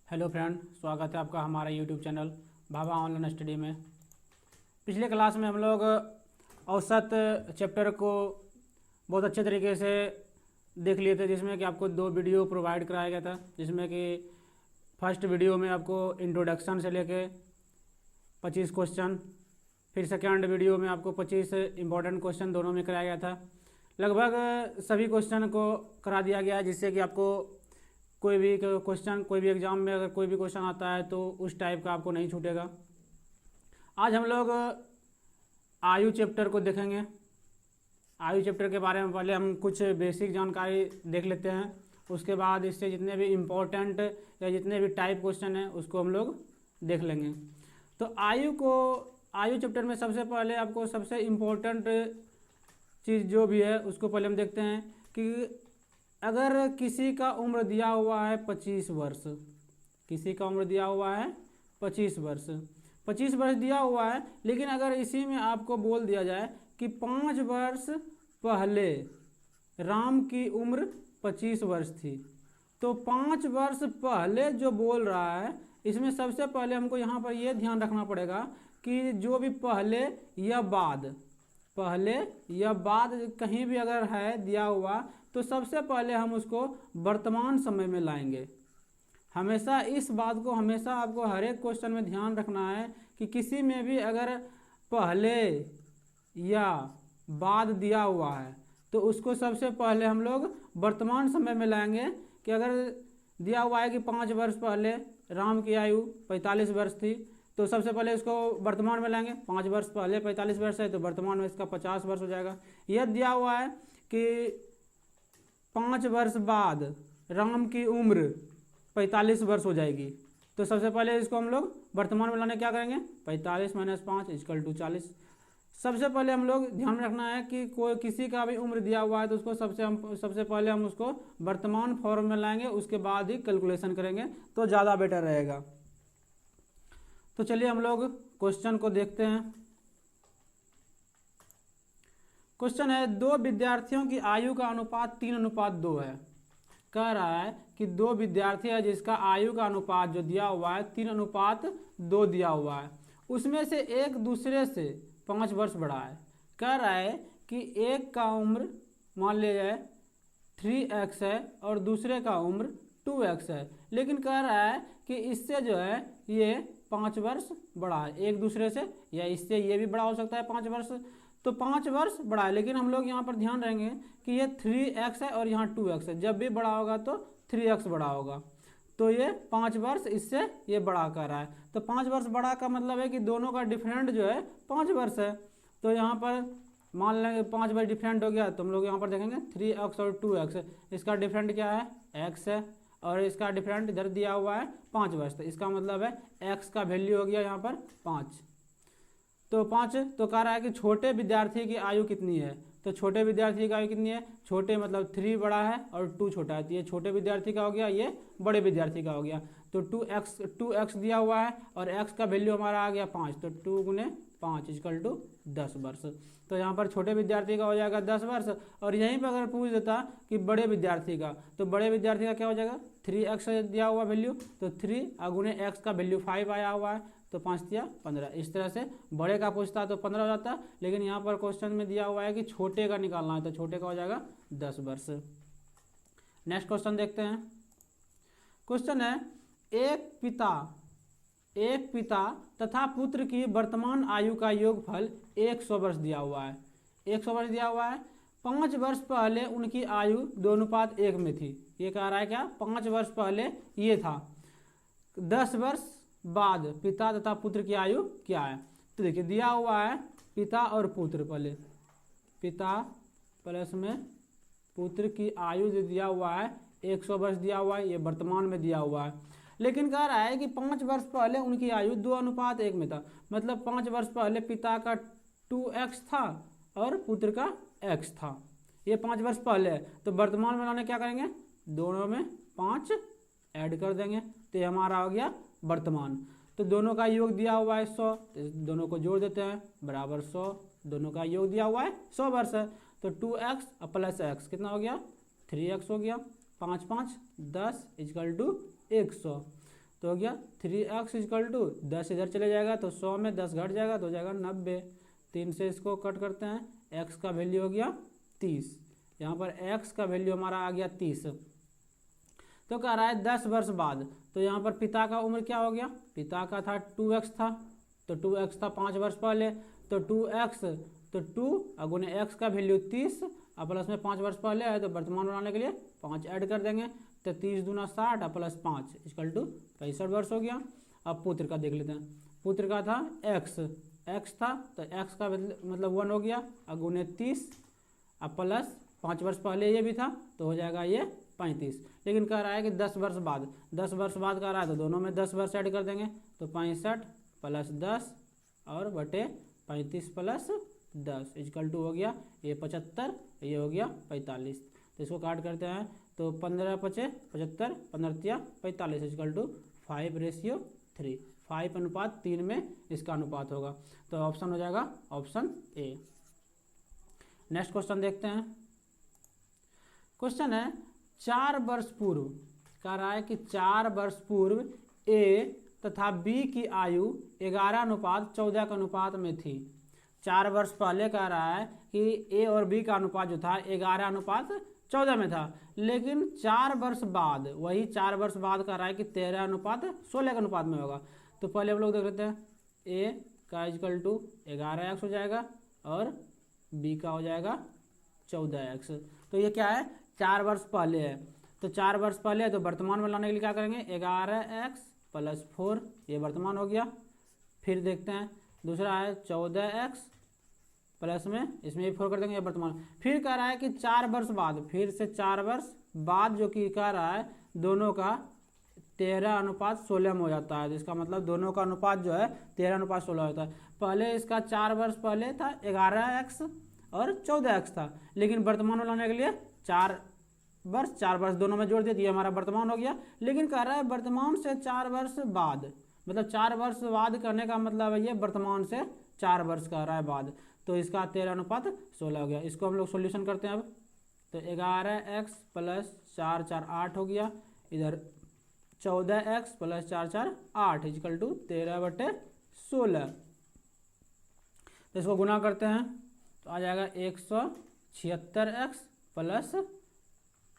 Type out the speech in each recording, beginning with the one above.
Hello friend, स्वागत है आपका हमारा YouTube channel Bhabha online study में। पिछले क्लास में हम लोग औसत चैप्टर को बहुत अच्छे तरीके से देख लिए थे, जिसमें कि आपको 2 वीडियो प्रोवाइड कराया गया था। जिसमें कि फर्स्ट वीडियो में आपको इंट्रोडक्शन से लेके 25 क्वेश्चन, फिर सेकेंड वीडियो में आपको 25 इंपॉर्टेंट क्वेश्चन दोनों में कराया गया था। लगभग सभी क्वेश्चन को करा दिया गया है, जिससे कि आपको कोई भी क्वेश्चन, कोई भी एग्जाम में अगर कोई भी क्वेश्चन आता है तो उस टाइप का आपको नहीं छूटेगा। आज हम लोग आयु चैप्टर को देखेंगे। आयु चैप्टर के बारे में पहले हम कुछ बेसिक जानकारी देख लेते हैं, उसके बाद इससे जितने भी इम्पोर्टेंट या जितने भी टाइप क्वेश्चन हैं उसको हम लोग देख लेंगे। तो आयु चैप्टर में सबसे पहले आपको सबसे इम्पोर्टेंट चीज़ जो भी है उसको पहले हम देखते हैं कि अगर किसी का उम्र दिया हुआ है 25 वर्ष, किसी का उम्र दिया हुआ है 25 वर्ष, 25 वर्ष दिया हुआ है, लेकिन अगर इसी में आपको बोल दिया जाए कि 5 वर्ष पहले राम की उम्र 25 वर्ष थी, तो 5 वर्ष पहले जो बोल रहा है, इसमें सबसे पहले हमको यहाँ पर ये ध्यान रखना पड़ेगा कि जो भी पहले या बाद, पहले या बाद कहीं भी अगर है दिया हुआ, तो सबसे पहले हम उसको वर्तमान समय में लाएंगे। हमेशा इस बात को हमेशा आपको हर एक क्वेश्चन में ध्यान रखना है कि किसी में भी अगर पहले या बाद दिया हुआ है तो उसको सबसे पहले हम लोग वर्तमान समय में लाएंगे। कि अगर दिया हुआ है कि 5 वर्ष पहले राम की आयु 45 वर्ष थी, तो सबसे पहले इसको वर्तमान में लाएंगे। 5 वर्ष पहले 45 वर्ष है तो वर्तमान में इसका 50 वर्ष हो जाएगा। यह दिया हुआ है कि 5 वर्ष बाद राम की उम्र 45 वर्ष हो जाएगी, तो सबसे पहले इसको हम लोग वर्तमान में लाने क्या करेंगे, 45 - 5 = 40। सबसे पहले हम लोग ध्यान रखना है कि कोई किसी का भी उम्र दिया हुआ है तो उसको सबसे पहले हम उसको वर्तमान फॉर्म में लाएंगे, उसके बाद ही कैलकुलेशन करेंगे तो ज़्यादा बेटर रहेगा। तो चलिए हम लोग क्वेश्चन को देखते हैं। क्वेश्चन है, 2 विद्यार्थियों की आयु का अनुपात 3:2 है। कह रहा है कि 2 विद्यार्थी है जिसका आयु का अनुपात जो दिया हुआ है 3:2 दिया हुआ है, उसमें से एक दूसरे से 5 वर्ष बड़ा है। कह रहा है कि एक का उम्र मान लिया जाए 3x है और दूसरे का उम्र 2x है, लेकिन कह रहा है कि इससे जो है ये 5 वर्ष बड़ा है एक दूसरे से, या इससे ये भी बड़ा हो सकता है 5 वर्ष, तो 5 वर्ष बड़ा है। लेकिन हम लोग यहाँ पर ध्यान रहेंगे कि ये 3x है और यहाँ 2x है, जब भी बड़ा होगा तो 3x बड़ा होगा, तो ये 5 वर्ष इससे ये बड़ा कर रहा है। तो 5 वर्ष बड़ा का मतलब है कि दोनों का डिफरेंट जो है 5 वर्ष है। तो यहाँ पर मान लेंगे 5 वर्ष डिफरेंट हो गया, तो हम लोग यहाँ पर देखेंगे 3x और 2x, इसका डिफरेंट क्या है, x है, और इसका डिफरेंट इधर दिया हुआ है 5 वर्ष, तो इसका मतलब है x का वैल्यू हो गया यहाँ पर 5। तो 5, तो कह रहा है कि छोटे विद्यार्थी की आयु कितनी है, तो छोटे विद्यार्थी की आयु कितनी है, छोटे मतलब 3 बड़ा है और 2 छोटा है, तो ये छोटे विद्यार्थी का हो गया, ये बड़े विद्यार्थी का हो गया। तो 2x दिया हुआ है और x का वैल्यू हमारा आ गया 5, तो 2 × 5 = 10 वर्ष। तो यहाँ पर छोटे विद्यार्थी का हो जाएगा 10 वर्ष, और यहीं पर अगर पूछ देता कि बड़े विद्यार्थी का, तो बड़े विद्यार्थी का क्या हो जाएगा, 3x दिया हुआ वैल्यू, तो 3 × x का वैल्यू 5 आया हुआ है, तो 5 × 15। इस तरह से बड़े का पूछता तो 15 हो जाता, लेकिन यहाँ पर क्वेश्चन में दिया हुआ है कि छोटे का निकालना है, तो छोटे का हो जाएगा 10 वर्ष। नेक्स्ट क्वेश्चन देखते हैं। क्वेश्चन है, एक पिता तथा पुत्र की वर्तमान आयु का योगफल 100 वर्ष दिया हुआ है। 100 वर्ष दिया हुआ है। 5 वर्ष पहले उनकी आयु 2:1 में थी। ये कह रहा है क्या, 5 वर्ष पहले ये था, 10 वर्ष बाद पिता तथा पुत्र की आयु क्या है। तो देखिए दिया हुआ है पिता और पुत्र, पहले पिता प्लस में पुत्र की आयु जो दिया हुआ है 100 वर्ष दिया हुआ है, ये वर्तमान में दिया हुआ है। लेकिन कह रहा है कि 5 वर्ष पहले उनकी आयु 2:1 में था, मतलब 5 वर्ष पहले पिता का 2x था और पुत्र का x था, ये 5 वर्ष पहले है। तो वर्तमान में लाने क्या करेंगे, दोनों में 5 ऐड कर देंगे, तो ये हमारा हो गया वर्तमान। तो दोनों का योग दिया हुआ है 100, तो दोनों को जोड़ देते हैं बराबर 100, दोनों का योग दिया हुआ है 100 वर्ष है। तो 2x + x कितना हो गया, 3x हो गया, 5 × 5 = 10 = 100। तो हो गया 3x इक्वल टू 10 इधर चले जाएगा तो 100 में 10 घट जाएगा तो हो जाएगा 90। 3 से इसको कट करते हैं, x का वैल्यू हो गया 30। यहाँ पर x का वैल्यू हमारा आ गया 30। तो कह रहा है 10 वर्ष बाद, तो यहाँ पर पिता का उम्र क्या हो गया, पिता का था 2x था, तो 2x था 5 वर्ष पहले, तो 2x तो 2 और गुने x का वैल्यू 30 और प्लस में 5 वर्ष पहले है तो वर्तमान बनाने के लिए 5 ऐड कर देंगे, तो 30 दूना 60 और प्लस 5 इक्वल टू 65 वर्ष हो गया। अब पुत्र का देख लेते हैं, पुत्र का था x था तो x का मतलब 1 हो गया और गुने 30 और प्लस 5 वर्ष पहले ये भी था तो हो जाएगा ये 35। लेकिन कह रहा है कि 10 वर्ष बाद, 10 वर्ष बाद कह रहा है तो दोनों में 10 वर्ष ऐड कर देंगे, तो 65 प्लस 10 और बटे 35 प्लस 10 इक्वल टू हो गया ये 75, ये हो गया 45। तो इसको काट करते हैं तो 15 पचे 75, 15 45 इक्वल टू 5:3, 5:3 में इसका अनुपात होगा। तो ऑप्शन हो जाएगा ऑप्शन ए। नेक्स्ट क्वेश्चन देखते हैं। क्वेश्चन है 4 वर्ष पूर्व, कह रहा है कि 4 वर्ष पूर्व ए तथा बी की आयु 11:14 के अनुपात में थी। 4 वर्ष पहले कह रहा है कि ए और बी का अनुपात जो था 11:14 में था, लेकिन 4 वर्ष बाद, वही 4 वर्ष बाद कह रहा है कि 13:16 के अनुपात में होगा। तो पहले हम लोग देख लेते हैं, ए का इक्वल टू 11x हो जाएगा और बी का हो जाएगा 14x। तो ये क्या है, 4 वर्ष पहले है, तो 4 वर्ष पहले है तो वर्तमान में लाने के लिए क्या करेंगे, 11x प्लस 4 ये वर्तमान हो गया। फिर देखते हैं दूसरा है 14x प्लस में इसमें भी 4 कर देंगे, ये वर्तमान। फिर कह रहा है कि 4 वर्ष बाद, फिर से 4 वर्ष बाद जो कि कह रहा है दोनों का 13:16 में हो जाता है, जिसका मतलब दोनों का अनुपात जो है 13:16 होता है। पहले इसका 4 वर्ष पहले था 11x और 14x था, लेकिन वर्तमान में लाने के लिए 4 वर्ष दोनों में जोड़ दिया, ये हमारा वर्तमान हो गया। लेकिन कह रहा है वर्तमान से 4 वर्ष बाद, मतलब 4 वर्ष बाद करने का मतलब है ये वर्तमान से 4 वर्ष कह रहा है बाद, तो इसका 13:16 हो गया। इसको हम लोग सोल्यूशन करते हैं अब, तो 11x प्लस 4 4 8 हो गया, इधर 14x प्लस 4 4 8 इक्वल टू 13/16। तो इसको गुना करते हैं तो आ जाएगा 176x प्लस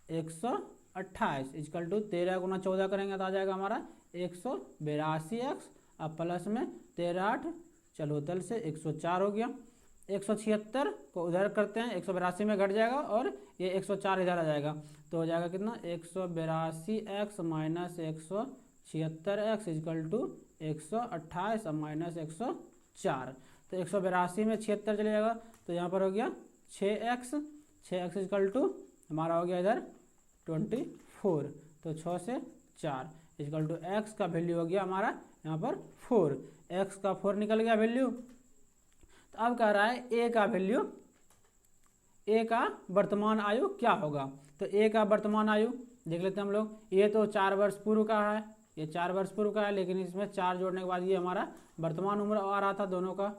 128 इक्वल टू 13 गुना 14 करेंगे तो आ जाएगा हमारा 182x अब प्लस में 13 चलो तल से 104 हो गया। 176 को उधर करते हैं, 182 में घट जाएगा और ये 104 इधर आ जाएगा, तो हो जाएगा कितना 182x minus 176x equal to 128 minus 104। तो 182 में 76 चले जाएगा तो यहाँ पर हो गया 6x इक्वल टू हमारा हो गया इधर 24, तो 6 से 4 इक्वल टू x का वैल्यू हो गया हमारा यहाँ पर 4, x का 4 निकल गया वैल्यू। तो अब कह रहा है a का वैल्यू, a का वर्तमान आयु क्या होगा। तो a का वर्तमान आयु देख लेते हैं हम लोग, ये तो 4 वर्ष पूर्व का है, ये 4 वर्ष पूर्व का है, लेकिन इसमें 4 जोड़ने के बाद ये हमारा वर्तमान उम्र आ रहा था दोनों का,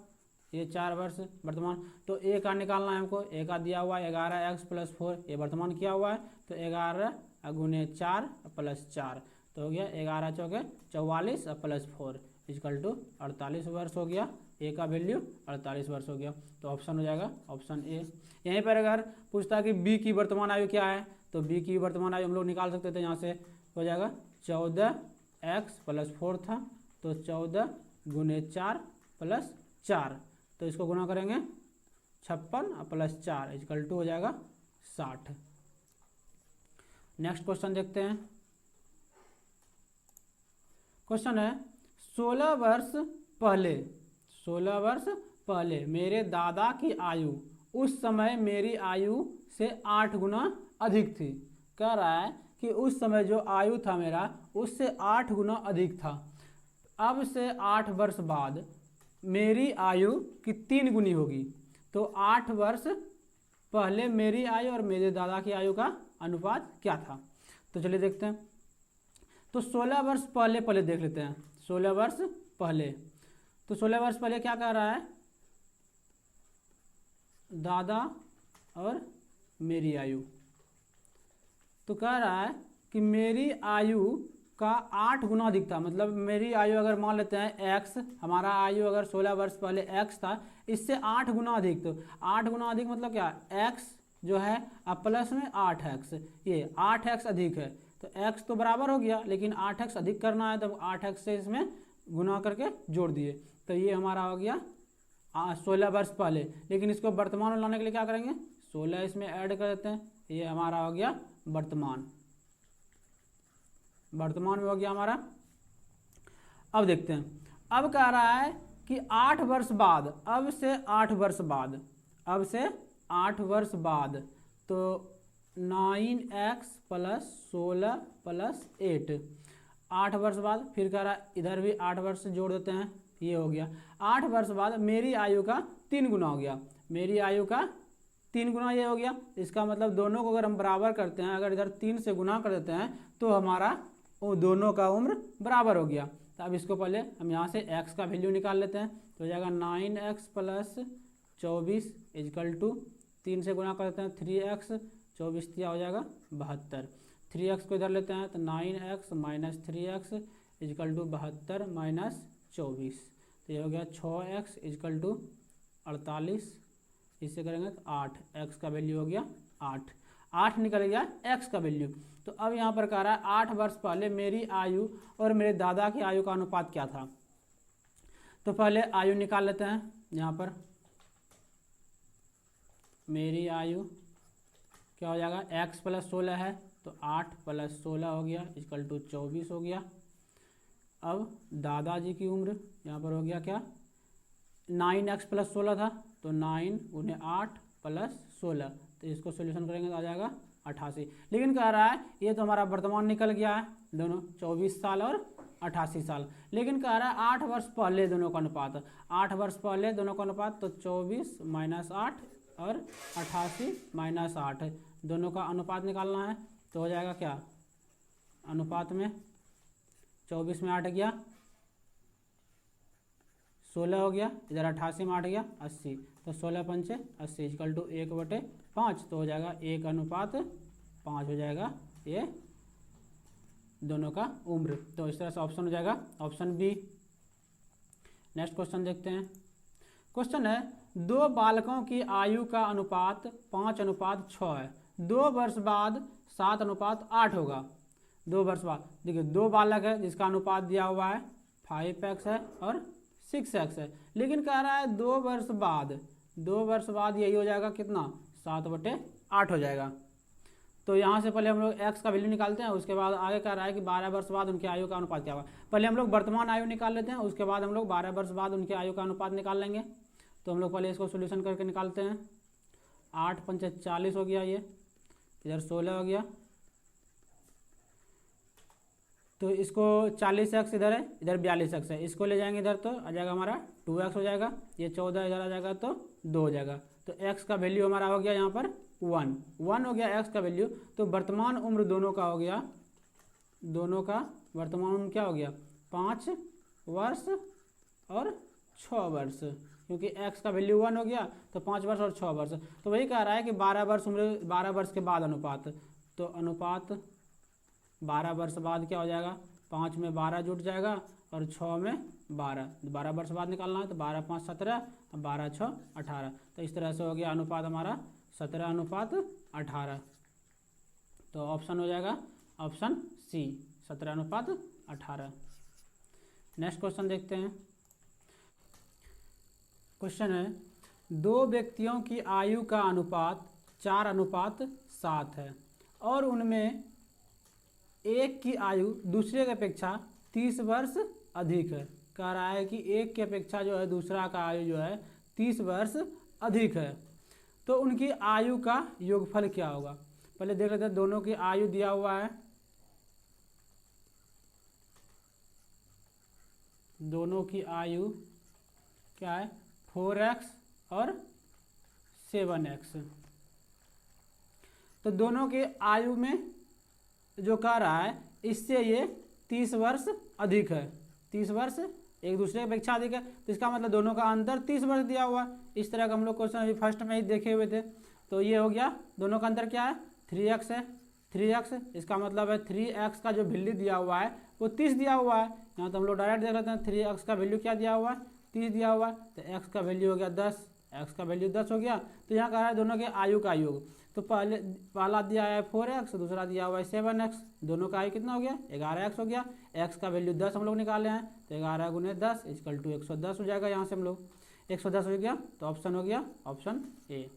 ये 4 वर्ष वर्तमान। तो a का निकालना है हमको, a का दिया हुआ है 11x प्लस 4, ये वर्तमान किया हुआ है, तो 11 गुने 4 प्लस 4 तो हो गया 11 चौके 44 प्लस 4 इक्वल टू 48 वर्ष हो गया, ए का वैल्यू 48 वर्ष हो गया। तो ऑप्शन हो जाएगा ऑप्शन ए। यहीं पर अगर पूछता कि बी की वर्तमान आयु क्या है, तो बी की वर्तमान आयु हम लोग निकाल सकते थे, यहाँ से हो जाएगा 14x प्लस 4 था, तो 14 गुने 4 प्लस 4, तो इसको गुना करेंगे 56 प्लस 4 इक्वल टू हो जाएगा 60। नेक्स्ट क्वेश्चन देखते हैं। क्वेश्चन है 16 वर्ष पहले मेरे दादा की आयु उस समय मेरी आयु से 8 गुना अधिक थी। कह रहा है कि उस समय जो आयु था मेरा उससे 8 गुना अधिक था। अब से 8 वर्ष बाद मेरी आयु की 3 गुनी होगी, तो 8 वर्ष पहले मेरी आयु और मेरे दादा की आयु का अनुपात क्या था। तो चलिए देखते हैं। तो 16 वर्ष पहले देख लेते हैं। 16 वर्ष पहले, तो 16 वर्ष पहले क्या कह रहा है, दादा और मेरी आयु। तो कह रहा है कि मेरी आयु का 8 गुना अधिक था। मतलब मेरी आयु अगर मान लेते हैं एक्स, हमारा आयु अगर 16 वर्ष पहले एक्स था, इससे 8 गुना अधिक। तो 8 गुना अधिक मतलब क्या, एक्स जो है अब प्लस में 8x, ये 8x अधिक है। तो x तो बराबर हो गया, लेकिन 8x अधिक करना है, तो 8x से इसमें गुना करके जोड़ दिए। तो ये हमारा हो गया 16 वर्ष पहले। लेकिन इसको वर्तमान में लाने के लिए क्या करेंगे, 16 इसमें ऐड कर देते हैं, ये हमारा हो गया वर्तमान। वर्तमान में हो गया हमारा। अब देखते हैं, अब कह रहा है कि 8 वर्ष बाद, अब से 8 वर्ष बाद, अब से 8 वर्ष बाद, तो 9x प्लस 16 प्लस 8, 8 वर्ष बाद। फिर कह रहा है इधर भी 8 वर्ष जोड़ देते हैं, ये हो गया 8 वर्ष बाद मेरी आयु का 3 गुना हो गया, मेरी आयु का 3 गुना ये हो गया। इसका मतलब दोनों को अगर हम बराबर करते हैं, अगर इधर 3 से गुना कर देते हैं, तो हमारा वो दोनों का उम्र बराबर हो गया। तो अब इसको पहले हम यहाँ से x का वैल्यू निकाल लेते हैं। तो हो जाएगा 9x प्लस 24 इजकल टू 3 से गुना कर देते हैं 3x, 24 दिया हो जाएगा 72। 3x को इधर लेते हैं तो 9x minus 3x is equal to 72 minus 24, तो ये हो गया 6x इजकल टू 48। इससे करेंगे तो 8, x का वैल्यू हो गया 8 निकल गया x का वैल्यू। तो अब यहाँ पर कह रहा है 8 वर्ष पहले मेरी आयु और मेरे दादा की आयु का अनुपात क्या था। तो पहले आयु निकाल लेते हैं। यहाँ पर मेरी आयु क्या हो जाएगा, x प्लस 16 है तो 8 प्लस 16 हो गया इक्वल टू 24 हो गया। अब दादाजी की उम्र यहाँ पर हो गया क्या, 9x प्लस 16 था, तो 9 गुने 8 प्लस 16, तो इसको सोल्यूशन करेंगे तो आ जाएगा 88। लेकिन कह रहा है ये तो हमारा वर्तमान निकल गया है, दोनों 24 साल और 88 साल। लेकिन कह रहा है 8 वर्ष पहले दोनों का अनुपात, 8 वर्ष पहले दोनों का अनुपात, तो 24 माइनस 8 और 88 माइनस 8, दोनों का अनुपात निकालना है। तो हो जाएगा क्या, अनुपात में 24 में 8 गया 16 हो गया, इधर 88 में 8 गया 80, तो 16 पंचे 80 इक्वल टू 1/5, तो हो जाएगा 1:5 हो जाएगा ये दोनों का उम्र। तो इस तरह से ऑप्शन हो जाएगा ऑप्शन बी। नेक्स्ट क्वेश्चन देखते हैं। क्वेश्चन है 2 बालकों की आयु का अनुपात 5:6 है, 2 वर्ष बाद 7:8 होगा। 2 वर्ष बाद देखिए 2 बालक है जिसका अनुपात दिया हुआ है 5x है और 6x है, लेकिन कह रहा है 2 वर्ष बाद, 2 वर्ष बाद यही हो जाएगा कितना, 7/8 हो जाएगा। तो यहाँ से पहले हम लोग x का वैल्यू निकालते हैं, उसके बाद आगे कह रहा है कि 12 वर्ष बाद उनकी आयु का अनुपात क्या होगा। पहले हम लोग वर्तमान आयु निकाल लेते हैं, उसके बाद हम लोग 12 वर्ष बाद उनकी आयु का अनुपात निकाल लेंगे। तो हम लोग पहले इसको सोल्यूशन करके निकालते हैं। 8 पंचे 40 हो गया, ये इधर 16 हो गया, तो इसको 40x इधर है, इधर 42x है, इसको ले जाएंगे इधर तो आ जाएगा हमारा 2x हो जाएगा, ये 14 इधर आ जाएगा तो 2 हो जाएगा। तो x का वैल्यू हमारा हो गया यहाँ पर 1 हो गया x का वैल्यू। तो वर्तमान उम्र दोनों का हो गया, दोनों का वर्तमान उम्र क्या हो गया, 5 वर्ष और 6 वर्ष, क्योंकि x का वैल्यू 1 हो गया तो 5 वर्ष और 6 वर्ष। तो वही कह रहा है कि 12 वर्ष उम्र, 12 वर्ष के बाद अनुपात, तो अनुपात 12 वर्ष बाद क्या हो जाएगा, 5 में 12 जुट जाएगा और 6 में 12, 12 वर्ष बाद निकालना है तो 12 5 17, 12 6 18, तो इस तरह से हो गया अनुपात हमारा 17:18। तो ऑप्शन हो जाएगा ऑप्शन सी 17:18। नेक्स्ट क्वेश्चन देखते हैं। क्वेश्चन है 2 व्यक्तियों की आयु का अनुपात 4:7 है और उनमें एक की आयु दूसरे की अपेक्षा 30 वर्ष अधिक है। कह रहा है कि एक की अपेक्षा जो है दूसरा का आयु जो है 30 वर्ष अधिक है, तो उनकी आयु का योगफल क्या होगा। पहले देख लेते हैं, दोनों की आयु दिया हुआ है, दोनों की आयु क्या है 4x और 7x। तो दोनों के आयु में जो कह रहा है इससे ये 30 वर्ष अधिक है, 30 वर्ष एक दूसरे की अपेक्षा अधिक है, तो इसका मतलब दोनों का अंतर 30 वर्ष दिया हुआ है। इस तरह का हम लोग क्वेश्चन अभी फर्स्ट में ही देखे हुए थे। तो ये हो गया, दोनों का अंतर क्या है 3x है, 3x, इसका मतलब है 3x का जो वैल्यू दिया हुआ है वो 30 दिया हुआ है। यहाँ तो हम लोग डायरेक्ट देख लेते हैं 3x का वैल्यू क्या दिया हुआ है, 30 दिया हुआ है, तो x का वैल्यू हो गया 10, x का वैल्यू 10 हो गया। तो यहाँ कह रहा है दोनों के आयु का योग, तो पहला दिया है 4x, दूसरा दिया हुआ है 7x, दोनों का आयु कितना हो गया 11x हो गया। x का वैल्यू 10 हम लोग निकाले हैं, तो 11 गुने 10 इक्वल टू 110 हो जाएगा। यहाँ से हम लोग 110 हो गया, तो ऑप्शन हो गया ऑप्शन ए।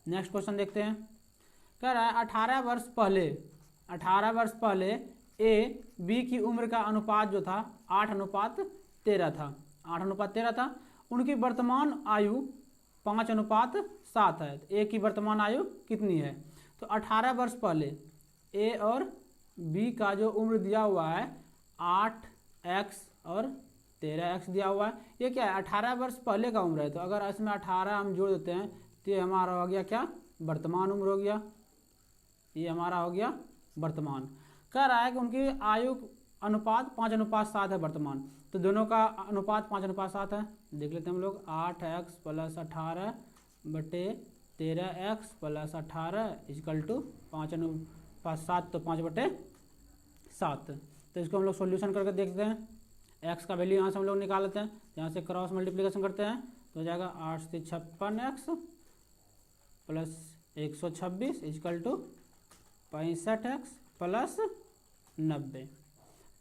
नेक्स्ट क्वेश्चन देखते हैं। कह रहा है 18 वर्ष पहले ए बी की उम्र का अनुपात जो था 8:13 था, 8:13 था। उनकी वर्तमान आयु 5:7 है। ए की वर्तमान आयु कितनी है? तो 18 वर्ष पहले ए और बी का जो उम्र दिया हुआ है 8x और 13x दिया हुआ है। ये क्या है? 18 वर्ष पहले का उम्र है, तो अगर इसमें 18 हम जोड़ देते हैं तो ये हमारा हो गया क्या, वर्तमान उम्र हो गया। ये हमारा हो गया वर्तमान। कह रहा है कि उनकी आयु अनुपात 5:7 है वर्तमान, तो दोनों का अनुपात 5:7 है। देख लेते हैं हम लोग 8x + 18 बटे 13x + 18 इक्वल टू 5:7, तो 5/7। तो इसको हम लोग सॉल्यूशन करके देखते हैं। x का वैल्यू यहाँ से हम लोग निकाल लेते हैं, यहाँ से क्रॉस मल्टीप्लिकेशन करते हैं तो हो जाएगा 8 से 56x + 126 इक्वल टू 65x + 90।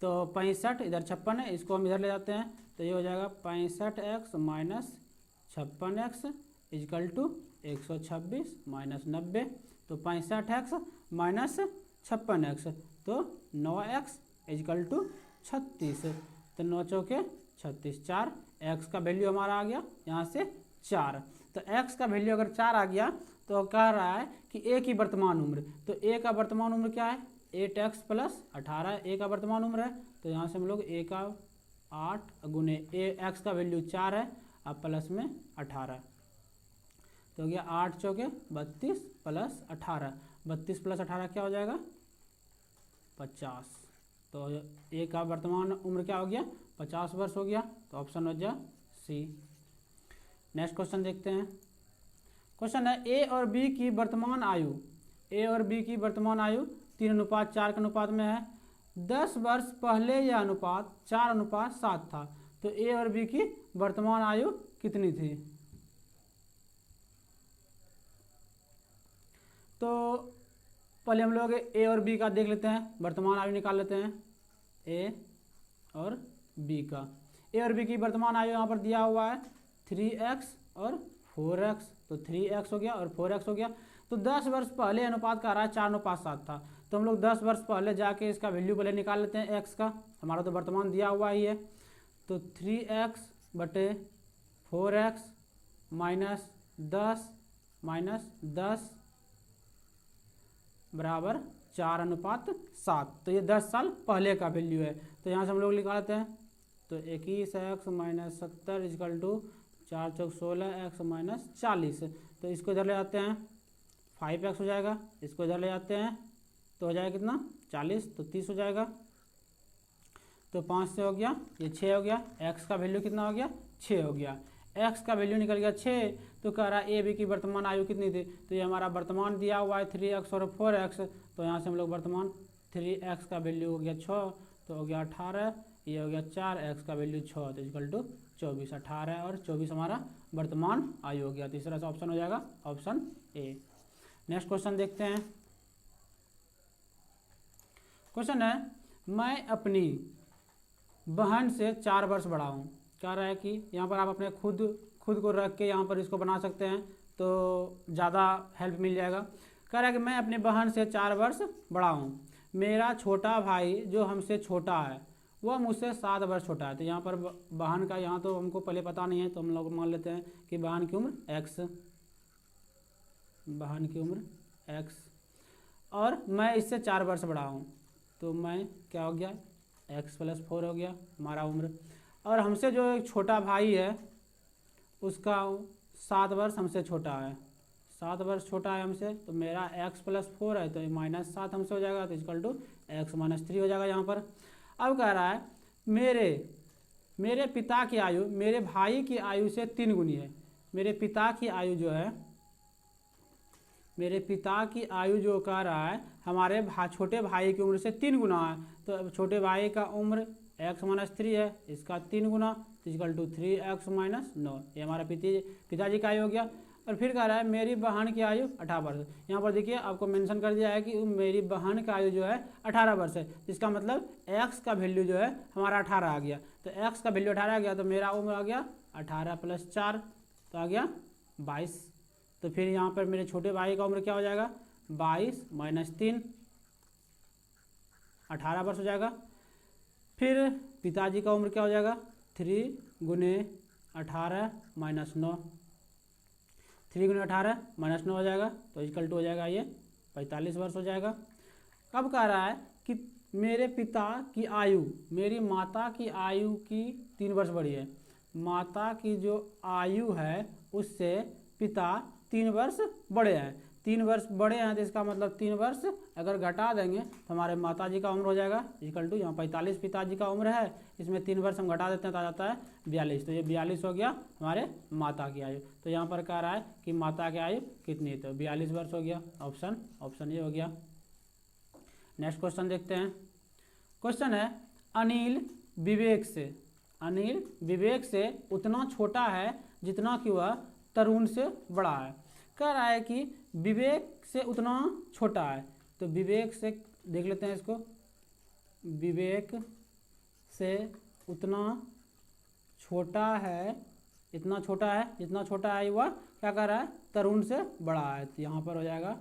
तो 65 इधर 56 है, इसको हम इधर ले जाते हैं तो ये हो जाएगा 65x - 56x इक्वल टू 126 - 90। तो 65x - 56x तो 9x इक्वल टू 36। तो 9 चौके 36, 4 x का वैल्यू हमारा आ गया यहाँ से 4। तो x का वैल्यू अगर 4 आ गया तो कह रहा है कि a की वर्तमान उम्र, तो a का वर्तमान उम्र क्या है 8x + 18, a का वर्तमान उम्र है। तो यहाँ से हम लोग a का 8 गुने x का वैल्यू 4 है, अब प्लस में 18, तो हो गया 8 चौके 32 + 18, 32 + 18 क्या हो जाएगा 50। तो a का वर्तमान उम्र क्या हो गया 50 वर्ष हो गया, तो ऑप्शन हो जाए सी। नेक्स्ट क्वेश्चन देखते हैं। क्वेश्चन है ए और बी की वर्तमान आयु, ए और बी की वर्तमान आयु 3:4 के अनुपात में है। 10 वर्ष पहले यह अनुपात 4:7 था, तो ए और बी की वर्तमान आयु कितनी थी? तो पहले हम लोग ए और बी का देख लेते हैं, वर्तमान आयु निकाल लेते हैं ए और बी का। ए और बी की वर्तमान आयु यहाँ पर दिया हुआ है 3x और 4x, तो 3x हो गया और 4x हो गया। तो 10 वर्ष पहले अनुपात का रहा है 4:7 था, तो हम लोग 10 वर्ष पहले जाके इसका वैल्यू पहले निकाल लेते हैं x का, हमारा तो वर्तमान दिया हुआ ही है। तो 3x बटे 4x - 10 बराबर 4:7। तो ये 10 साल पहले का वैल्यू है, तो यहाँ से हम लोग निकाल लेते हैं। तो 21x - 70 equal to 4 Chowk 16x - 40। तो इसको इधर ले जाते हैं 5x हो जाएगा, इसको इधर ले जाते हैं तो हो जाएगा कितना 40, तो 30 हो जाएगा। तो 5 से हो गया, ये 6 हो गया। x का वैल्यू कितना हो गया 6 हो गया, x का वैल्यू निकल गया 6। तो कह रहा है ए बी की वर्तमान आयु कितनी थी? तो ये हमारा वर्तमान दिया हुआ है 3x और 4x, तो यहाँ से हम लोग वर्तमान 3x का वैल्यू हो गया 6, तो हो गया 18, ये हो गया 4, x का वैल्यू 6, तो इक्वल टू 24। 18 और 24 हमारा वर्तमान आयु हो गया। तीसरा सा ऑप्शन हो जाएगा ऑप्शन ए। नेक्स्ट क्वेश्चन देखते हैं। क्वेश्चन है मैं अपनी बहन से 4 वर्ष बड़ा हूँ। कह रहा है कि यहाँ पर आप अपने खुद को रख के यहाँ पर इसको बना सकते हैं तो ज़्यादा हेल्प मिल जाएगा। कह रहा है कि मैं अपनी बहन से 4 वर्ष बड़ा हूँ। मेरा छोटा भाई जो हमसे छोटा है वह मुझसे 7 वर्ष छोटा है। तो यहाँ पर बहन का यहाँ तो हमको पहले पता नहीं है, तो हम लोग मान लेते हैं कि बहन की उम्र x, बहन की उम्र x, और मैं इससे 4 वर्ष बड़ा हूँ, तो मैं क्या हो गया x + 4 हो गया हमारा उम्र। और हमसे जो एक छोटा भाई है उसका 7 वर्ष हमसे छोटा है, 7 वर्ष छोटा है हमसे, तो मेरा x + 4 है तो -7 हमसे हो जाएगा, तो इक्वल टू x - 3 हो जाएगा यहाँ पर। अब कह रहा है मेरे पिता की आयु मेरे भाई की आयु से 3 गुनी है। मेरे पिता की आयु जो है मेरे पिता की आयु जो कह रहा है हमारे छोटे भाई की उम्र से 3 गुना है, तो अब छोटे भाई का उम्र x माइनस 3 है, इसका 3 गुना इक्वल टू 3x माइनस 9, ये हमारा पिताजी का आयु हो गया। और फिर कह रहा है मेरी बहन की आयु 18 वर्ष। यहाँ पर देखिए आपको मेंशन कर दिया है कि मेरी बहन का आयु जो है 18 वर्ष है, इसका मतलब x का वैल्यू जो है हमारा 18 आ गया। तो x का वैल्यू 18 आ गया, तो मेरा उम्र आ गया 18 प्लस 4, तो आ गया 22। तो फिर यहाँ पर मेरे छोटे भाई का उम्र क्या हो जाएगा, 22 माइनस 3, 18 वर्ष हो जाएगा। फिर पिताजी का उम्र क्या हो जाएगा, 3 गुने 18 माइनस 9, 3 गुने 18 माइनस 9 हो जाएगा, तो इक्वल टू हो जाएगा ये 45 वर्ष हो जाएगा। अब कह रहा है कि मेरे पिता की आयु मेरी माता की आयु की 3 वर्ष बड़ी है। माता की जो आयु है उससे पिता 3 वर्ष बड़े हैं। 3 वर्ष बड़े हैं तो इसका मतलब 3 वर्ष अगर घटा देंगे तो हमारे माता जी का उम्र हो जाएगा इक्वल टू, यहाँ 45 पिताजी का उम्र है, इसमें 3 वर्ष हम घटा देते हैं तो आ जाता है 42। तो ये 42 हो गया हमारे माता की आयु। तो यहाँ पर कह रहा है कि माता की आयु कितनी, तो 42 वर्ष हो गया। ऑप्शन ये हो गया। नेक्स्ट क्वेश्चन देखते हैं। क्वेश्चन है अनिल विवेक से उतना छोटा है जितना कि वह तरुण से बड़ा है। कह रहा है कि विवेक से उतना छोटा है, तो विवेक से देख लेते हैं इसको, विवेक से उतना छोटा है, इतना छोटा है जितना छोटा है वह क्या कर रहा है, तरुण से बड़ा है। तो यहाँ पर हो जाएगा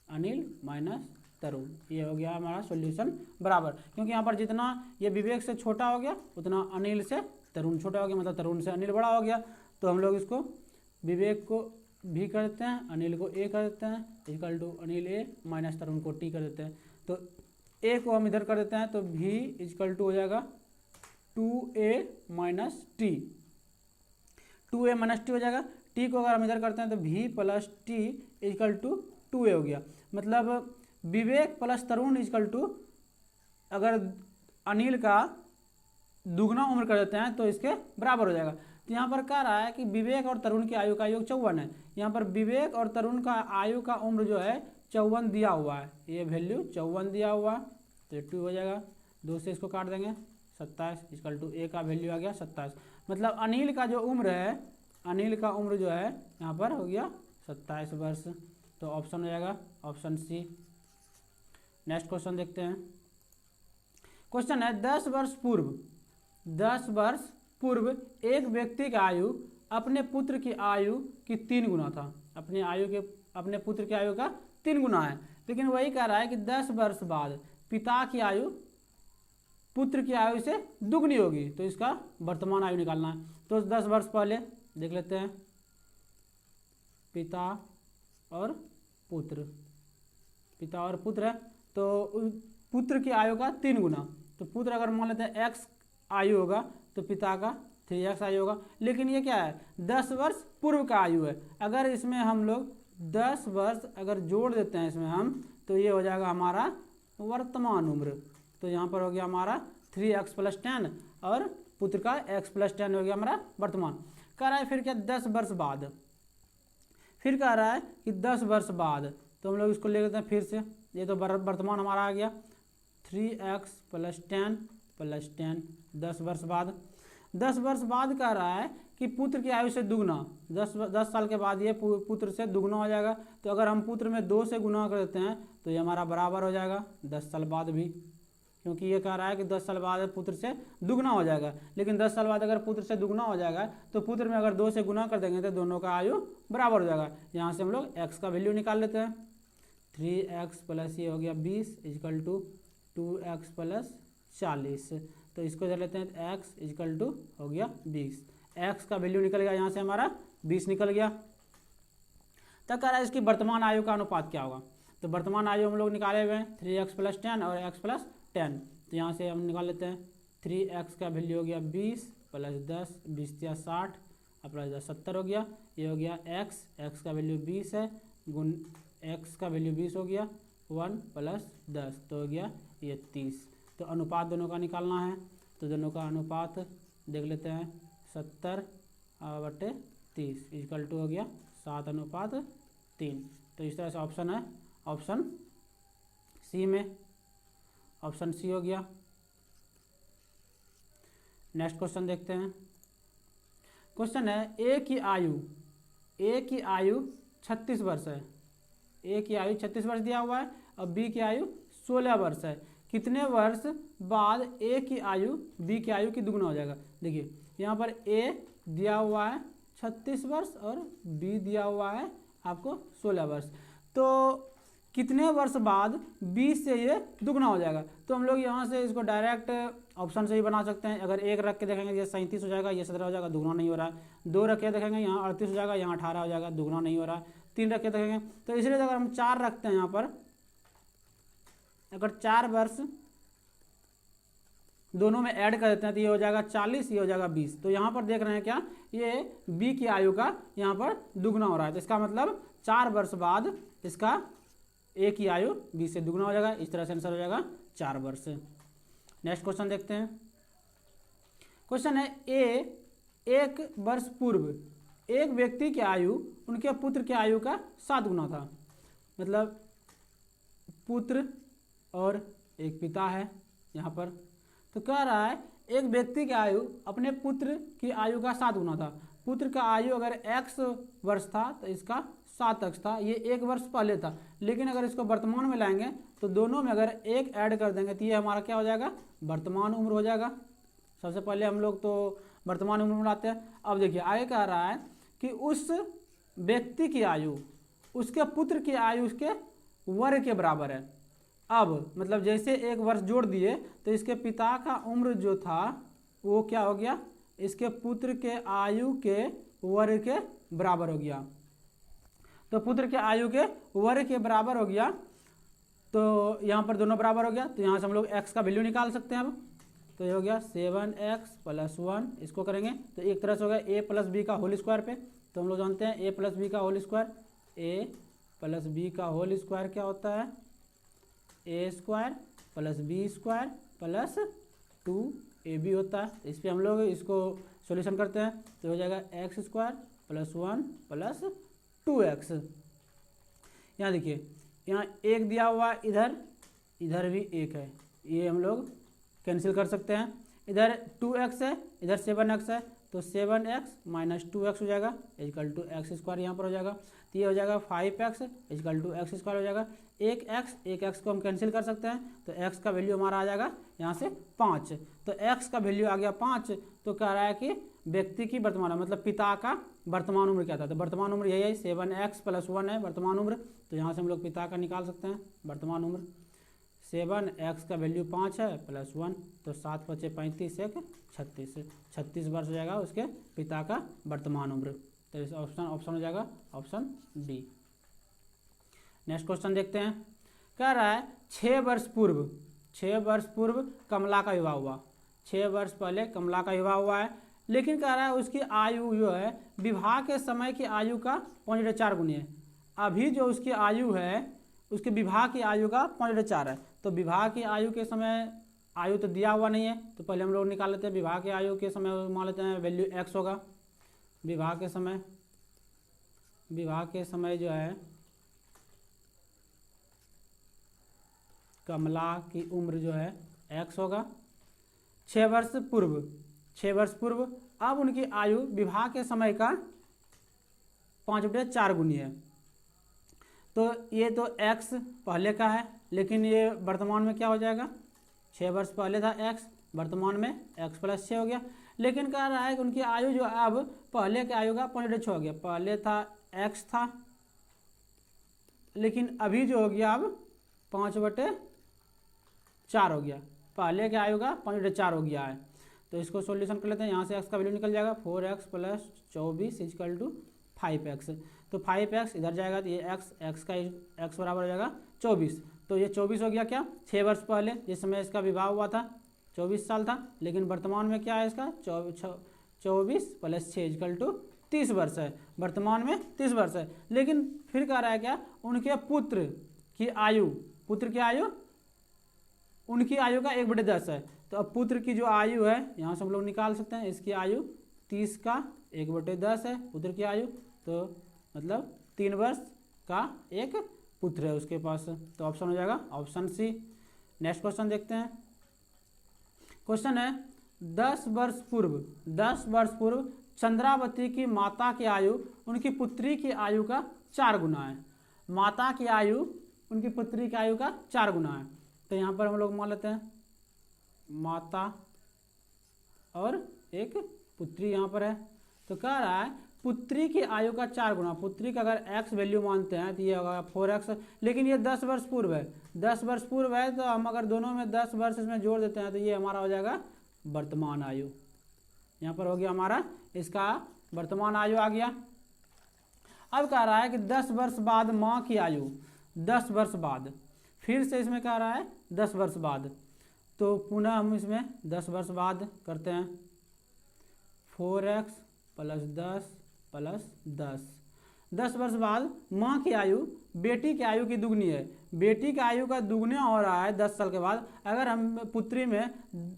अनिल माइनस तरुण, ये हो गया हमारा सॉल्यूशन बराबर, क्योंकि यहाँ पर जितना ये विवेक से छोटा हो गया उतना अनिल से तरुण छोटा हो गया, मतलब तरुण से अनिल बड़ा हो गया। तो हम लोग इसको विवेक को भी कर देते हैं, अनिल को ए कर देते हैं, equal to Anil a minus Tarun को टी कर देते हैं। तो ए को हम इधर कर देते हैं तो भी इक्वल टू हो जाएगा 2a minus T, 2a minus T हो जाएगा। टी को अगर हम इधर करते हैं तो v plus t equal to 2a हो गया। मतलब Vivek plus Tarun equal to, अगर अनिल का दुगना उम्र कर देते हैं तो इसके बराबर हो जाएगा। तो यहाँ पर कह रहा है कि विवेक और तरुण की आयु का योग 54 है। यहाँ पर विवेक और तरुण का आयु का उम्र जो है 54 दिया हुआ है, ये वैल्यू 54 दिया हुआ, तो 2 हो जाएगा, 2 से इसको काट देंगे 27 इक्वल टू ए का वैल्यू आ गया 27। मतलब अनिल का जो उम्र है, अनिल का उम्र जो है यहाँ पर हो गया 27 वर्ष। तो ऑप्शन हो जाएगा ऑप्शन सी। नेक्स्ट क्वेश्चन देखते हैं। क्वेश्चन है 10 वर्ष पूर्व एक व्यक्ति की आयु अपने पुत्र की आयु की 3 गुना था। अपने पुत्र की आयु का 3 गुना है, लेकिन वही कह रहा है कि 10 वर्ष बाद पिता की आयु पुत्र की आयु से दुगनी होगी, तो इसका वर्तमान आयु निकालना है। तो 10 वर्ष पहले देख लेते हैं, पिता और पुत्र है, तो पुत्र की आयु का 3 गुना, तो पुत्र अगर मान लेते हैं x आयु होगा तो पिता का 3x आयु होगा। लेकिन ये क्या है, 10 वर्ष पूर्व का आयु है। अगर इसमें हम लोग 10 वर्ष अगर जोड़ देते हैं इसमें हम, तो ये हो जाएगा हमारा वर्तमान उम्र। तो यहाँ पर हो गया हमारा 3x प्लस 10 और पुत्र का x प्लस 10 हो गया हमारा वर्तमान। कह रहा है फिर क्या 10 वर्ष बाद, फिर कह रहा है कि 10 वर्ष बाद, तो हम लोग इसको ले लेते हैं फिर से, ये तो वर्तमान हमारा आ गया 3x प्लस 10 प्लस 10, 10 वर्ष बाद। 10 वर्ष बाद कह रहा है कि पुत्र की आयु से दुगना, 10 साल के बाद ये पुत्र से दुगना हो जाएगा। तो अगर हम पुत्र में 2 से गुना कर देते हैं तो ये हमारा बराबर हो जाएगा 10 साल बाद भी, क्योंकि ये कह रहा है कि 10 साल बाद पुत्र से दुगना हो जाएगा। लेकिन 10 साल बाद अगर पुत्र से दुगना हो जाएगा तो पुत्र में अगर 2 से गुना कर देंगे तो दोनों का आयु बराबर हो जाएगा। यहाँ से हम लोग x का वैल्यू निकाल लेते हैं, 3x प्लस ये हो गया 20 इक्वल टू 2x प्लस 40। तो इसको इधर लेते हैं, x इक्वल टू हो गया 20, x का वैल्यू निकल गया, यहाँ से हमारा 20 निकल गया। तब कह रहा है इसकी वर्तमान आयु का अनुपात क्या होगा। तो वर्तमान आयु हम लोग निकाले हुए हैं 3x प्लस 10 और x प्लस 10। तो यहाँ से हम निकाल लेते हैं, 3x का वैल्यू हो गया 20 प्लस 10, 20 या 60 प्लस 10 70 हो गया। ये हो गया x का वैल्यू 20 है, गुण x का वैल्यू 20 हो गया 1 प्लस 10, तो हो गया ये 30। तो अनुपात दोनों का निकालना है, तो दोनों का अनुपात देख लेते हैं, 70/30 इक्वल टू हो गया 7:3। तो इस तरह से ऑप्शन है ऑप्शन सी में, ऑप्शन सी हो गया। नेक्स्ट क्वेश्चन देखते हैं। क्वेश्चन है ए की आयु 36 वर्ष है। ए की आयु 36 वर्ष दिया हुआ है और बी की आयु 16 वर्ष है। कितने वर्ष बाद ए की आयु बी की आयु की दुगुना हो जाएगा? देखिए यहाँ पर ए दिया हुआ है 36 वर्ष और बी दिया हुआ है आपको 16 वर्ष। तो कितने वर्ष बाद 20 से ये दुगना हो जाएगा? तो हम लोग यहाँ से इसको डायरेक्ट ऑप्शन से ही बना सकते हैं। अगर एक रख के देखेंगे ये 37 हो जाएगा, ये 17 हो जाएगा, दुगना नहीं हो रहा है। 2 रख के देखेंगे यहाँ 38 हो जाएगा, यहाँ 18 हो जाएगा, दुगना नहीं हो रहा है। 3 रख के देखेंगे तो इसलिए अगर हम 4 रखते हैं यहाँ पर, अगर 4 वर्ष दोनों में ऐड कर देते हैं तो ये हो जाएगा 40, ये हो जाएगा 20। तो यहाँ पर देख रहे हैं क्या, ये बी की आयु का यहाँ पर दुगना हो रहा है। तो इसका मतलब 4 वर्ष बाद इसका ए की आयु 20 से दुगना हो जाएगा। इस तरह से आंसर हो जाएगा 4 वर्ष। नेक्स्ट क्वेश्चन देखते हैं। क्वेश्चन है ए 1 वर्ष पूर्व एक व्यक्ति की आयु उनके पुत्र की आयु का 7 गुना था। मतलब पुत्र और एक पिता है यहाँ पर, तो कह रहा है एक व्यक्ति की आयु अपने पुत्र की आयु का 7 गुना था। पुत्र का आयु अगर x वर्ष था तो इसका 7x था, ये 1 वर्ष पहले था। लेकिन अगर इसको वर्तमान में लाएंगे तो दोनों में अगर 1 ऐड कर देंगे तो ये हमारा क्या हो जाएगा, वर्तमान उम्र हो जाएगा। सबसे पहले हम लोग तो वर्तमान उम्र में लाते हैं। अब देखिए आगे कह रहा है कि उस व्यक्ति की आयु उसके पुत्र की आयु उसके वर्ग के बराबर है। अब मतलब जैसे 1 वर्ष जोड़ दिए तो इसके पिता का उम्र जो था वो क्या हो गया, इसके पुत्र के आयु के वर्ग के बराबर हो गया। तो पुत्र के आयु के वर्ग के बराबर हो गया, तो यहाँ पर दोनों बराबर हो गया। तो यहाँ से हम लोग x का वैल्यू निकाल सकते हैं। अब तो ये हो गया 7x + 1, इसको करेंगे तो एक तरह से हो गया a + b का होल स्क्वायर पे। तो हम लोग जानते हैं a + b का होल स्क्वायर, a + b का होल स्क्वायर क्या होता है, a² + b² + 2ab होता है। इस पर हम लोग इसको सॉल्यूशन करते हैं तो हो जाएगा x² + 1 + 2x। यहाँ देखिए यहाँ 1 दिया हुआ, इधर भी 1 है, ये हम लोग कैंसिल कर सकते हैं। इधर 2x है, इधर 7x है, तो 7x - 2x हो जाएगा = x² यहाँ पर हो जाएगा। तो ये हो जाएगा 5x = x² हो जाएगा। एक x को हम कैंसिल कर सकते हैं तो x का वैल्यू हमारा आ जाएगा यहाँ से 5। तो x का वैल्यू आ गया 5। तो कह रहा है कि व्यक्ति की वर्तमान मतलब पिता का वर्तमान उम्र क्या था, तो वर्तमान उम्र यही है 7x + 1 है वर्तमान उम्र। तो यहाँ से हम लोग पिता का निकाल सकते हैं वर्तमान उम्र। 7x का वैल्यू 5 है + 1, तो 7 × 5 = 35, 1 36 वर्ष हो जाएगा उसके पिता का वर्तमान उम्र। तो इस ऑप्शन हो जाएगा ऑप्शन डी। नेक्स्ट क्वेश्चन देखते हैं। कह रहा है 6 वर्ष पूर्व कमला का विवाह हुआ। 6 वर्ष पहले कमला का विवाह हुआ है, लेकिन कह रहा है उसकी आयु जो है विवाह के समय की आयु का 5.4 गुनी है। अभी जो उसकी आयु है उसके विवाह की आयु का 5.4 है। तो विवाह की आयु के समय आयु तो दिया हुआ नहीं है, तो पहले हम लोग निकाल लेते हैं। विवाह की आयु के समय मान लेते हैं वैल्यू x होगा। विवाह के समय जो है कमला की उम्र जो है x होगा। 6 वर्ष पूर्व अब उनकी आयु विवाह के समय का 5/4 गुनी है। तो ये तो x पहले का है, लेकिन ये वर्तमान में क्या हो जाएगा, 6 वर्ष पहले था x, वर्तमान में x + 6 हो गया। लेकिन कह रहा है कि उनकी आयु जो अब पहले के आयु का 5.6 हो गया। पहले था x था, लेकिन अभी जो हो गया अब 5/4 हो गया। पहले के आयु का 5/4 हो गया है। तो इसको सॉल्यूशन कर लेते हैं। यहाँ से x का वैल्यू निकल जाएगा 4x + 24 = 5x। तो 5x इधर जाएगा तो ये x का x बराबर हो जाएगा 24। तो ये 24 हो गया क्या, 6 वर्ष पहले जिस समय इसका विवाह हुआ था 24 साल था, लेकिन वर्तमान में क्या है इसका 24 + 6 = 30 वर्ष है। वर्तमान में 30 वर्ष है। लेकिन फिर कह रहा है क्या, उनके पुत्र की आयु उनकी आयु का 1/10 है। तो अब पुत्र की जो आयु है यहाँ से हम लोग निकाल सकते हैं। इसकी आयु 30 का 1/10 है पुत्र की आयु, तो मतलब 3 वर्ष का एक पुत्र है उसके पास। तो ऑप्शन हो जाएगा ऑप्शन सी। नेक्स्ट क्वेश्चन देखते हैं। क्वेश्चन है 10 वर्ष पूर्व चंद्रावती की माता की आयु उनकी पुत्री की आयु का 4 गुना है। माता की आयु उनकी पुत्री की आयु का 4 गुना है। तो यहाँ पर हम लोग मान लेते हैं माता और एक पुत्री यहाँ पर है। तो कह रहा है पुत्री की आयु का 4 गुना। पुत्री का अगर x वैल्यू मानते हैं तो ये होगा 4x, लेकिन ये 10 वर्ष पूर्व है। 10 वर्ष पूर्व है तो हम अगर दोनों में 10 वर्ष इसमें जोड़ देते हैं तो ये हमारा हो जाएगा वर्तमान आयु। यहाँ पर हो गया हमारा इसका वर्तमान आयु आ गया। अब कह रहा है कि 10 वर्ष बाद माँ की आयु, 10 वर्ष बाद, फिर से इसमें कह रहा है 10 वर्ष बाद। तो पुनः हम इसमें 10 वर्ष बाद करते हैं 4x + 10 + 10। 10 वर्ष बाद माँ की आयु बेटी की आयु की दुगनी है। बेटी की आयु का दुगना हो रहा है 10 साल के बाद। अगर हम पुत्री में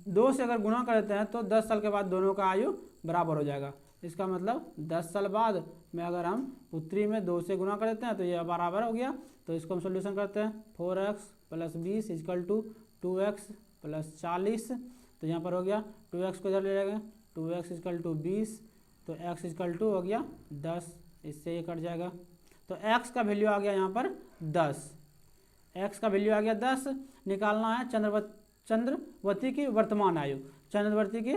2 से अगर गुणा कर देते हैं तो 10 साल के बाद दोनों का आयु बराबर हो जाएगा। इसका मतलब 10 साल बाद में अगर हम पुत्री में 2 से गुणा कर देते हैं तो ये बराबर हो गया। तो इसको हम सोल्यूशन करते हैं 4x + 20 = 2x + 40। तो यहाँ पर हो गया 2x को इधर ले जाएंगे, 2x = 20, तो x = हो गया 10, इससे ये कट जाएगा। तो x का वैल्यू आ गया यहाँ पर 10। x का वैल्यू आ गया 10। निकालना है चंद्रवती की वर्तमान आयु। चंद्रवती की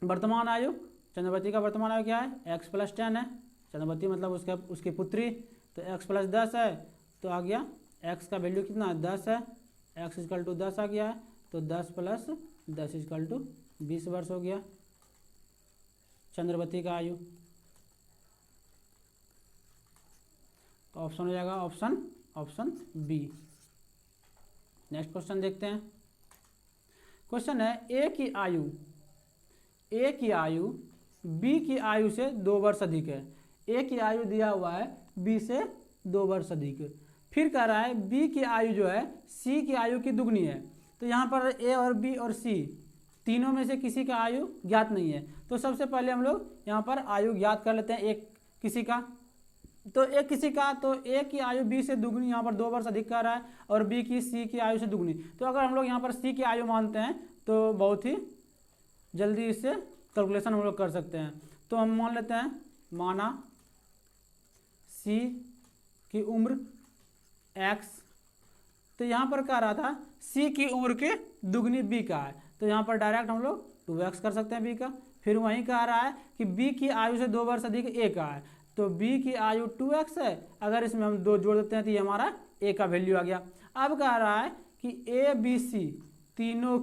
वर्तमान आयु, चंद्रवती का वर्तमान आयु क्या है? x + 10 है। चंद्रवती मतलब उसकी पुत्री। तो x + 10 है तो आ गया x का वैल्यू कितना है? 10 है। x = 10 आ गया है। तो 10 + 10 = 20 वर्ष हो गया चंद्रवती का आयु। तो ऑप्शन हो जाएगा ऑप्शन बी। नेक्स्ट क्वेश्चन देखते हैं। क्वेश्चन है ए की आयु बी की आयु से 2 वर्ष अधिक है। ए की आयु दिया हुआ है बी से 2 वर्ष अधिक। फिर कह रहा है बी की आयु जो है सी की आयु की दुगनी है। तो यहाँ पर ए और बी और सी तीनों में से किसी का आयु ज्ञात नहीं है। तो सबसे पहले हम लोग यहाँ पर आयु ज्ञात कर लेते हैं एक किसी का। तो एक किसी का, तो ए की आयु बी से दुगनी, यहाँ पर 2 वर्ष अधिक कर रहा है, और बी की सी की आयु से दुगनी। तो अगर हम लोग यहाँ पर सी की आयु मानते हैं तो बहुत ही जल्दी इससे कैलकुलेशन हम लोग कर सकते हैं। तो हम मान लेते हैं, माना सी की उम्र x। तो यहाँ पर कह रहा था सी की उम्र के दुगनी बी का है। तो यहाँ पर डायरेक्ट हम लोग 2x कर सकते हैं बी का। फिर वहीं कह रहा है कि बी की आयु से 2 वर्ष अधिक ए का है। तो बी की आयु 2x है। अगर इसमें हम 2 जोड़ देते हैं तो ये हमारा ए का वैल्यू आ गया। अब कह रहा है कि ए बी सी तीनों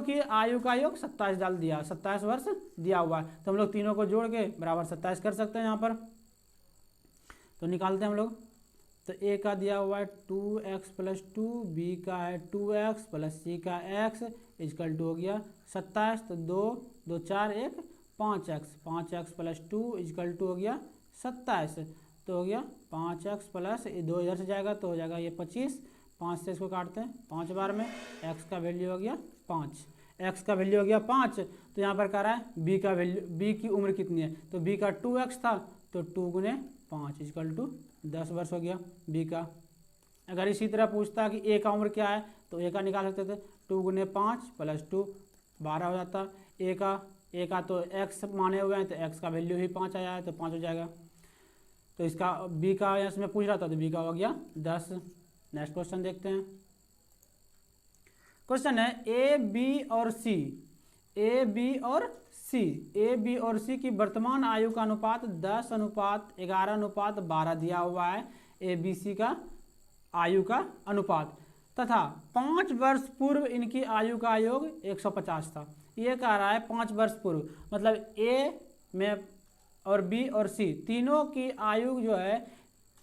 की आयु का योग 27 डाल दिया, 27 वर्ष दिया हुआ है। तो हम लोग तीनों को जोड़ के बराबर 27 कर सकते हैं यहाँ पर। तो निकालते हैं हम लोग। तो ए का दिया हुआ है 2x + 2, बी का है 2x + सी का x = हो गया 27। तो 2 2 4 1 5x, 5x + 2 = हो गया 27। तो हो गया 5x + 2 इधर से जाएगा तो हो जाएगा ये 25। 5 से इसको काटते हैं 5 बार में, x का वैल्यू हो गया 5। x का वैल्यू हो गया 5। तो यहाँ पर कह रहा है b का वैल्यू, b की उम्र कितनी है? तो b का 2x था, तो 2 × 5 = 10 वर्ष हो गया b का। अगर इसी तरह पूछता कि a का उम्र क्या है तो a का निकाल सकते थे। 2 × 5 + 2 12 हो जाता। a का तो x माने हुए हैं तो x का वैल्यू ही 5 आया है तो 5 हो जाएगा। तो इसका b का इसमें पूछ रहा था तो b का हो गया 10। नेक्स्ट क्वेश्चन देखते हैं। क्वेश्चन है ए बी और सी की वर्तमान आयु का अनुपात 10:11:12 दिया हुआ है। ए बी सी का आयु का अनुपात तथा 5 वर्ष पूर्व इनकी आयु का योग 150 था। ये कह रहा है 5 वर्ष पूर्व, मतलब ए में और बी और सी तीनों की आयु जो है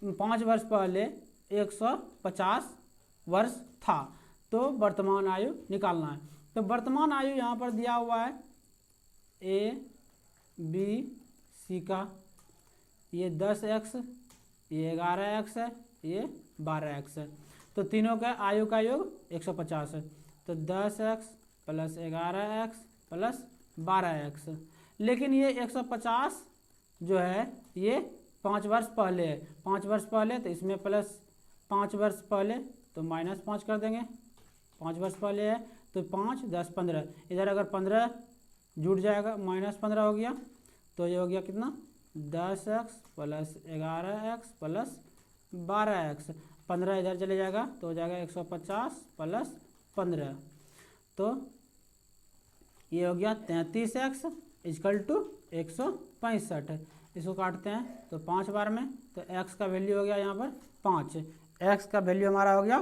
5 वर्ष पहले 150 वर्ष था। तो वर्तमान आयु निकालना है। तो वर्तमान आयु यहाँ पर दिया हुआ है ए बी सी का, ये 10x, ये 11x है, ये 12x है। तो तीनों का आयु का योग 150 है। तो 10x + 11x + 12x। लेकिन ये 150 जो है ये 5 वर्ष पहले है, 5 वर्ष पहले तो इसमें प्लस 5 वर्ष पहले तो -5 कर देंगे। 5 वर्ष पहले है तो 5 10 15, इधर अगर 15 जुड़ जाएगा -15 हो गया तो ये हो गया कितना 10x plus 11x plus 12x। 15 इधर चले जाएगा तो हो जाएगा 150 प्लस 15, तो ये हो गया 33x इक्वल टू 165। इसको काटते हैं तो 5 बार में, तो x का वैल्यू हो गया यहाँ पर 5, x का वैल्यू हमारा हो गया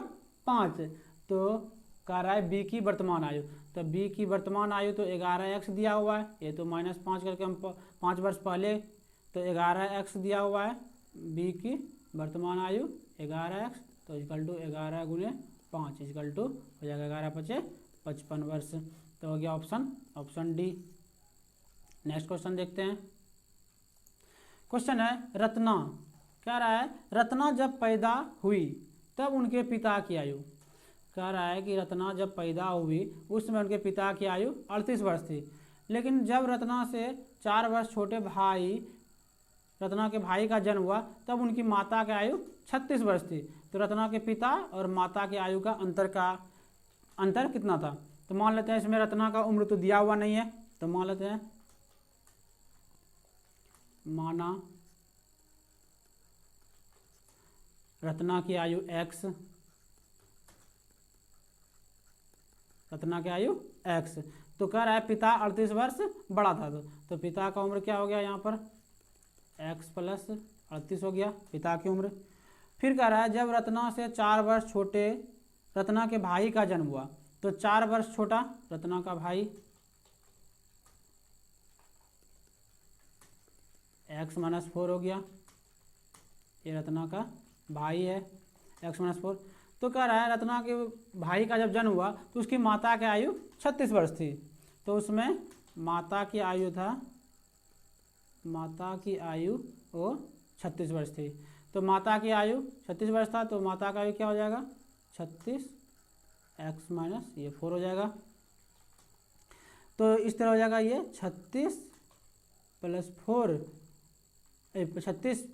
5। तो कह रहा है b की वर्तमान आयु, तो b की वर्तमान आयु तो 11x दिया हुआ है, ये तो -5 करके हम 5 वर्ष पहले तो 11x दिया हुआ है। b की वर्तमान आयु 11x तो इक्वल टू 11 गुणे 5 इक्वल टू हो जाएगा 11 × 5 = 55 वर्ष। तो हो गया ऑप्शन डी। नेक्स्ट क्वेश्चन देखते हैं। क्वेश्चन है रत्ना, कह रहा है रत्ना जब पैदा हुई तब उनके पिता की आयु, कह रहा है कि रत्ना जब पैदा हुई उस समय उनके पिता की आयु 38 वर्ष थी, लेकिन जब रत्ना से 4 वर्ष छोटे भाई रत्ना के भाई का जन्म हुआ तब उनकी माता की आयु 36 वर्ष थी। तो रत्ना के पिता और माता की आयु का अंतर कितना था? तो मान लेते हैं इसमें रत्ना का उम्र तो दिया हुआ नहीं है, तो मान लेते हैं माना रत्ना की आयु x, रत्ना की आयु x, तो कह रहा है पिता 38 वर्ष बड़ा था, तो पिता का उम्र क्या हो गया यहाँ पर x प्लस 38 हो गया पिता की उम्र। फिर कह रहा है जब रत्ना से 4 वर्ष छोटे रत्ना के भाई का जन्म हुआ, तो 4 वर्ष छोटा रत्ना का भाई x - 4 हो गया, ये रत्ना का भाई है x - 4। तो कह रहा है रत्ना के भाई का जब जन्म हुआ तो उसकी माता की आयु 36 वर्ष थी, तो उसमें माता की आयु वो 36 वर्ष थी। तो माता की आयु 36 वर्ष था, तो माता का आयु क्या हो जाएगा 36 x - ये 4 हो जाएगा। तो इस तरह हो जाएगा ये 36 + 4 36 +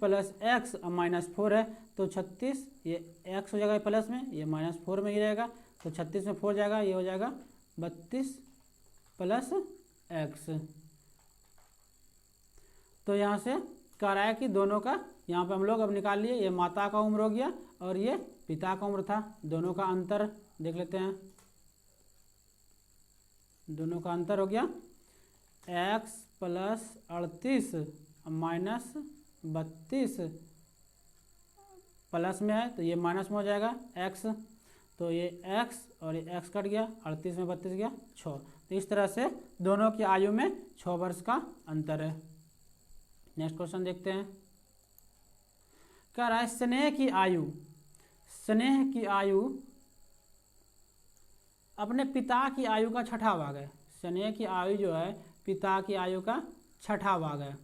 x -4 है, तो 36 ये x हो जाएगा प्लस में, ये -4 में ही रहेगा, तो 36 में 4 जाएगा, ये हो जाएगा 32 + x। तो यहाँ से कह रहा है कि दोनों का यहाँ पे हम लोग अब निकाल लिए, ये माता का उम्र हो गया और ये पिता का उम्र था, दोनों का अंतर देख लेते हैं। दोनों का अंतर हो गया x + 38 -32 प्लस में है तो ये माइनस में हो जाएगा x, तो ये x और ये x कट गया, 38 में 32 गया 6। तो इस तरह से दोनों की आयु में 6 वर्ष का अंतर है। नेक्स्ट क्वेश्चन देखते हैं। कह रहा है स्नेह की आयु अपने पिता की आयु का 6ठा भाग है। स्नेह की आयु जो है पिता की आयु का 6ठा भाग है।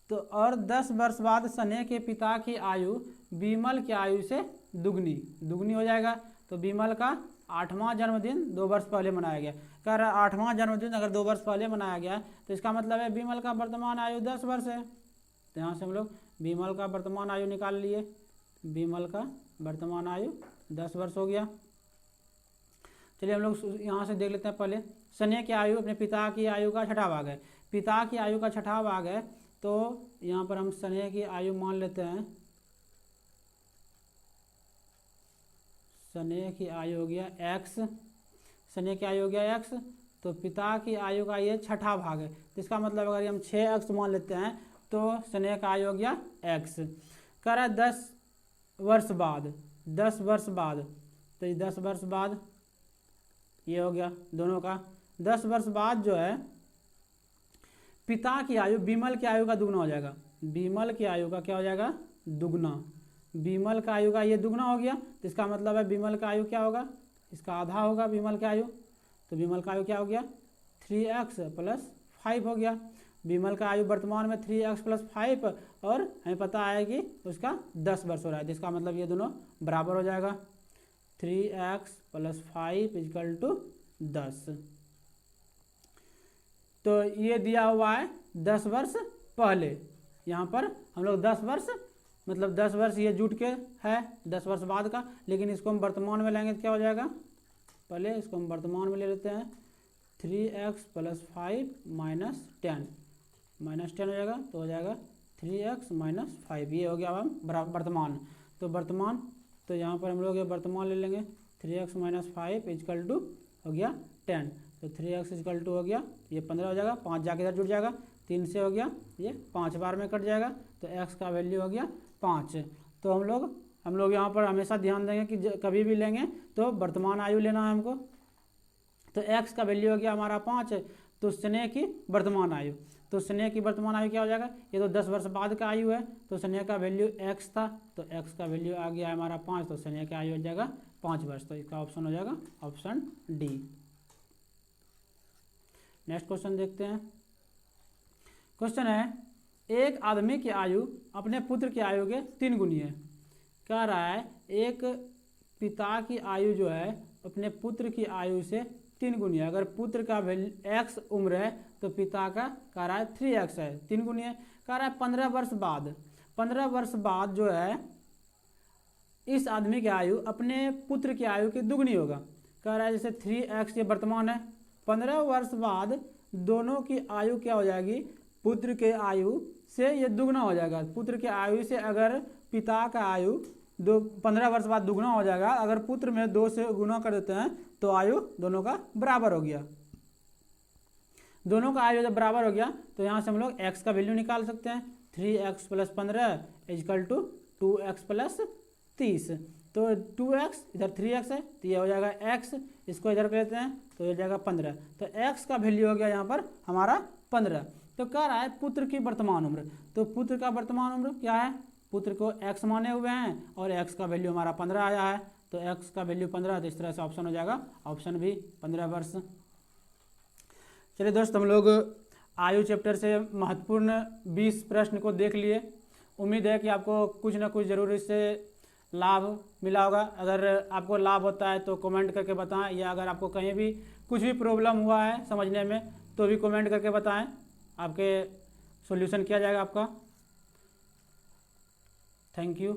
तो और 10 वर्ष बाद स्नेह के पिता की आयु बीमल की आयु से दुगनी हो जाएगा। तो बीमल का 8वां जन्मदिन 2 वर्ष पहले मनाया गया। कह रहा है 8वां जन्मदिन अगर 2 वर्ष पहले मनाया गया तो इसका मतलब है बीमल का वर्तमान आयु 10 वर्ष है। तो यहाँ से हम लोग बीमल का वर्तमान आयु निकाल लिए। बीमल का वर्तमान आयु 10 वर्ष हो गया। चलिए हम लोग यहाँ से देख लेते हैं। पहले स्नेह की आयु अपने पिता की आयु का 6ठा भाग है। पिता की आयु का 6ठा भाग है, तो यहाँ पर हम स्नेह की आयु मान लेते हैं। स्नेह की आयु हो गया x, स्नेह की आयु हो गया x, तो पिता की आयु का ये 6ठा भाग है। तो इसका मतलब अगर हम 6x मान लेते हैं तो स्नेह का आयु हो गया x। कह रहा है 10 वर्ष बाद, तो ये 10 वर्ष बाद ये हो गया दोनों का। 10 वर्ष बाद जो है पिता की आयु बीमल की आयु का दुगना हो जाएगा। बीमल की आयु का क्या हो जाएगा? दुगना। बीमल का आयु का ये दुगना हो गया, तो इसका मतलब है बीमल का आयु क्या होगा? इसका आधा होगा बीमल का आयु। तो बीमल का आयु क्या हो गया? 3x + 5 हो गया। बीमल का आयु वर्तमान में 3x + 5 और हमें पता है कि उसका 10 वर्ष हो रहा है, जिसका मतलब ये दोनों बराबर हो जाएगा। 3x + 5 = 10। तो ये दिया हुआ है 10 वर्ष पहले। यहाँ पर हम लोग 10 वर्ष मतलब 10 वर्ष ये जुट के है 10 वर्ष बाद का, लेकिन इसको हम वर्तमान में लेंगे तो क्या हो जाएगा, पहले इसको हम वर्तमान में ले लेते हैं 3x + 5 - 10 -10 हो जाएगा, तो हो जाएगा 3x - 5, ये हो गया अब वर्तमान। तो वर्तमान, तो यहाँ पर हम लोग ये वर्तमान ले लेंगे 3x - 5 = हो गया 10, तो 3x = हो गया ये 15 हो जाएगा, 5 जाके इधर जुड़ जाएगा, 3 से हो गया ये 5 बार में कट जाएगा, तो x का वैल्यू हो गया 5। तो हम लोग यहाँ पर हमेशा ध्यान देंगे कि कभी भी लेंगे तो वर्तमान आयु लेना है हमको। तो x का वैल्यू हो गया हमारा 5, तो स्नेह की वर्तमान आयु, तो स्नेह की वर्तमान आयु क्या हो जाएगा, ये तो 10 वर्ष बाद का आयु है, तो स्नेह का वैल्यू x था, तो x का वैल्यू आ गया हमारा 5, तो स्नेह का आयु हो जाएगा 5 वर्ष, तो इसका ऑप्शन हो जाएगा ऑप्शन डी। नेक्स्ट क्वेश्चन देखते हैं। क्वेश्चन है, एक आदमी की आयु अपने पुत्र की आयु के 3 गुनी है। कह रहा है एक पिता की आयु जो है अपने पुत्र की आयु से 3 गुनी है। अगर पुत्र का x उम्र है तो पिता का कह रहा है 3x है, 3 गुनी है। कह रहा है 15 वर्ष बाद जो है इस आदमी की आयु अपने पुत्र की आयु की दुगनी होगा। कह रहा है जैसे 3x ये वर्तमान है, 15 वर्ष बाद दोनों की आयु क्या हो जाएगी, पुत्र के आयु से ये दुगना हो जाएगा। पुत्र के आयु से अगर पिता का आयु 15 वर्ष बाद दुगना हो जाएगा, अगर पुत्र में 2 से गुना कर देते हैं तो आयु दोनों का बराबर हो गया। दोनों का आयु जब बराबर हो गया तो यहाँ से हम लोग x का वैल्यू निकाल सकते हैं, 3x + 15 = 2x + 30। तो 2x इधर 3x है, तो ये हो जाएगा x, इसको इधर कर लेते हैं तो ये जाएगा 15, तो x का वैल्यू हो गया यहाँ पर हमारा 15। तो कह रहा है पुत्र की वर्तमान उम्र, तो पुत्र का वर्तमान उम्र क्या है, पुत्र को x माने हुए हैं और x का वैल्यू हमारा 15 आया है, तो x का वैल्यू 15, तो इस तरह से ऑप्शन हो जाएगा ऑप्शन भी 15 वर्ष। चलिए दोस्त, हम लोग आयु चैप्टर से महत्वपूर्ण 20 प्रश्न को देख लिए। उम्मीद है कि आपको कुछ ना कुछ ज़रूर इससे लाभ मिला होगा। अगर आपको लाभ होता है तो कमेंट करके बताएं, या अगर आपको कहीं भी कुछ भी प्रॉब्लम हुआ है समझने में तो भी कमेंट करके बताएं, आपके सॉल्यूशन किया जाएगा आपका। Thank you.